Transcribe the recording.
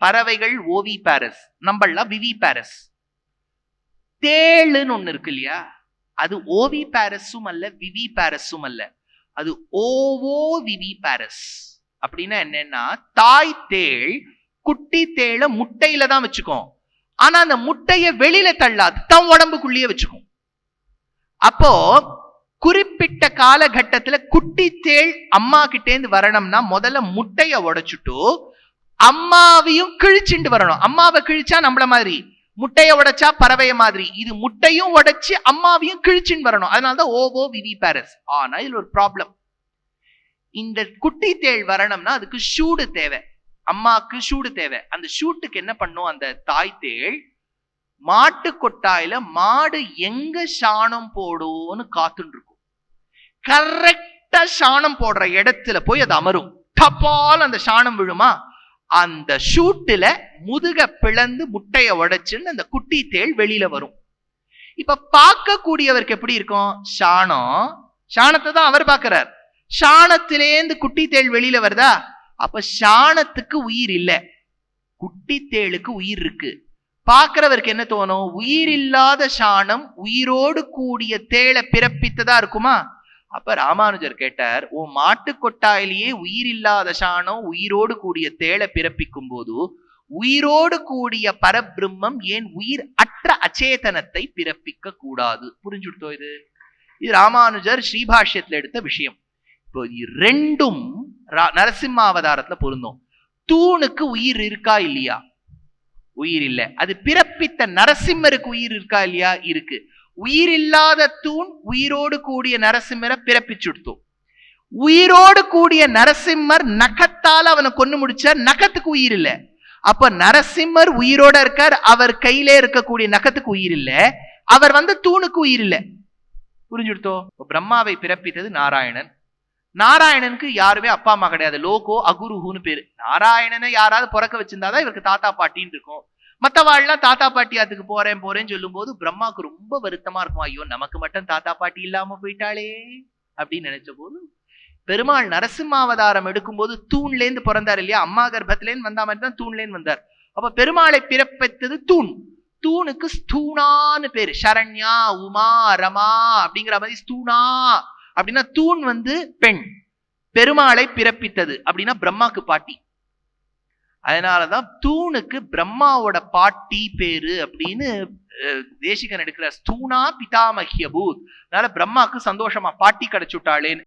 பறவைகள் ஓவி பாரஸ், நம்மளாம் விவி பாரஸ். தேளுன்னு ஒண்ணு இருக்கு இல்லையா, அது ஓவி பாரஸும் அல்ல விவி பாரஸும் அல்ல, அது ஓவோ விவி பாரஸ். அப்படின்னா என்னன்னா, தாய் தேள் குட்டி தேள முட்டையில தான் வச்சுக்கும், ஆனா அந்த முட்டைய வெளியில தள்ளாது, தம் உடம்புக்குள்ளேயே வச்சுக்கும். அப்போ குறிப்பிட்ட காலகட்டத்துல குட்டி தேள் அம்மா கிட்டேந்து வரணும்னா முதல்ல முட்டைய உடைச்சுட்டு அம்மாவையும் கிழிச்சுட்டு வரணும். அம்மாவை கிழிச்சா நம்மள மாதிரி, முட்டைய உடைச்சா பறவைய மாதிரி, இது முட்டையும் உடைச்சு அம்மாவையும் கிழிச்சுன்னு வரணும். அதனாலதான் ஓவோ விவி பாரஸ். ஆனா இதுல ஒரு ப்ராப்ளம், இந்த குட்டி தேள் வரணும்னா அதுக்கு ஷூடு தேவை, அம்மாக்கு ஷூடு தேவை. அந்த ஷூட்டுக்கு என்ன பண்ணும், அந்த தாய் தேள் மாட்டு கொட்டாயில மாடு எங்க சாணம் போடும்னு காத்துட்டு இருக்கும். கரெக்டா சாணம் போடுற இடத்துல போய் அது அமரும். தப்பால் அந்த சாணம் விழுமா, அந்த ஷூட்டுல முதுக பிளந்து முட்டைய உடைச்சுன்னு அந்த குட்டி தேள் வெளியில வரும். இப்ப பார்க்க கூடியவருக்கு எப்படி இருக்கும், சாணத்தை தான் அவர் பார்க்கிறார், சாணத்திலேந்து குட்டி தேள் வெளியில வருதா, அப்ப சாணத்துக்கு உயிர் இல்ல, குட்டி தேளுக்கு உயிர் இருக்கு. பார்க்கிறவருக்கு என்ன தோணும், உயிர் இல்லாத சாணம் உயிரோடு கூடிய தேளை பிறப்பித்ததா இருக்குமா? அப்ப ராமானுஜர் கேட்டார், உன் மாட்டு கொட்டாயிலேயே உயிர் இல்லாத சாணம் உயிரோடு கூடிய தேளை பிறப்பிக்கும் போது உயிரோடு கூடிய பரபிரம்மம் ஏன் உயிர் அற்ற அச்சேதனத்தை பிறப்பிக்க கூடாது? புரிஞ்சுட்டோ? இது ராமானுஜர் ஸ்ரீபாஷ்யத்துல எடுத்த விஷயம். இப்போ ரெண்டும் நரசிம்ம அவதாரத்துல பொருந்தும். தூணுக்கு உயிர் இருக்கா இல்லையா? உயிர் இல்ல. அது பிறப்பித்த நரசிம்மருக்கு உயிர் இருக்கா இல்லையா? இருக்கு. உயிர் இல்லாத தூண் உயிரோடு கூடிய நரசிம்மரை பிறப்பிச்சுடுத்து. உயிரோடு கூடிய நரசிம்மர் நகத்தால் அவனை கொண்டு முடிச்சார், நகத்துக்கு உயிர் இல்ல. அப்ப நரசிம்மர் உயிரோட இருக்கார், அவர் கையிலே இருக்கக்கூடிய நகத்துக்கு உயிர் இல்ல, அவர் தூணுக்கு உயிர் இல்ல. புரிஞ்சுடுத்தோ? பிரம்மாவை பிறப்பித்தது நாராயணன். நாராயணனுக்கு யாருமே அப்பா அம்மா கிடையாது, லோகோ அகுருஹுன்னு பேரு. நாராயணனை யாராவது பிறக்க வச்சிருந்தாதான் இவருக்கு தாத்தா பாட்டின்னு இருக்கும். மற்றவாள்லாம் தாத்தா பாட்டியாத்துக்கு போறேன்னு சொல்லும் போது பிரம்மாவுக்கு ரொம்ப வருத்தமா இருக்கும், ஐயோ நமக்கு மட்டும் தாத்தா பாட்டி இல்லாம போயிட்டாளே அப்படின்னு நினைச்ச போது பெருமாள் நரசிம்மாவதாரம் எடுக்கும் போது தூண்ல இருந்து பிறந்தார் இல்லையா, அம்மா கர்ப்பத்திலேருந்து வந்தா மாதிரி தான் தூண்ல இருந்து வந்தார். அப்ப பெருமாளை பிறப்பித்தது தூண். தூணுக்கு ஸ்தூணான்னு பேரு. சரண்யா, உமா, ரமா அப்படிங்கிற மாதிரி ஸ்தூணா அப்படின்னா தூண் பெண். பெருமாளை பிறப்பித்தது அப்படின்னா பிரம்மாக்கு பாட்டி. அதனாலதான் தூணுக்கு பிரம்மாவோட பாட்டி பேரு அப்படின்னு தேசிகன் எடுக்கிற ஸ்தூணா பிதாமஹ்ய பூத். அதனால பிரம்மாக்கு சந்தோஷமா பாட்டி கிடைச்சுட்டாளேன்னு.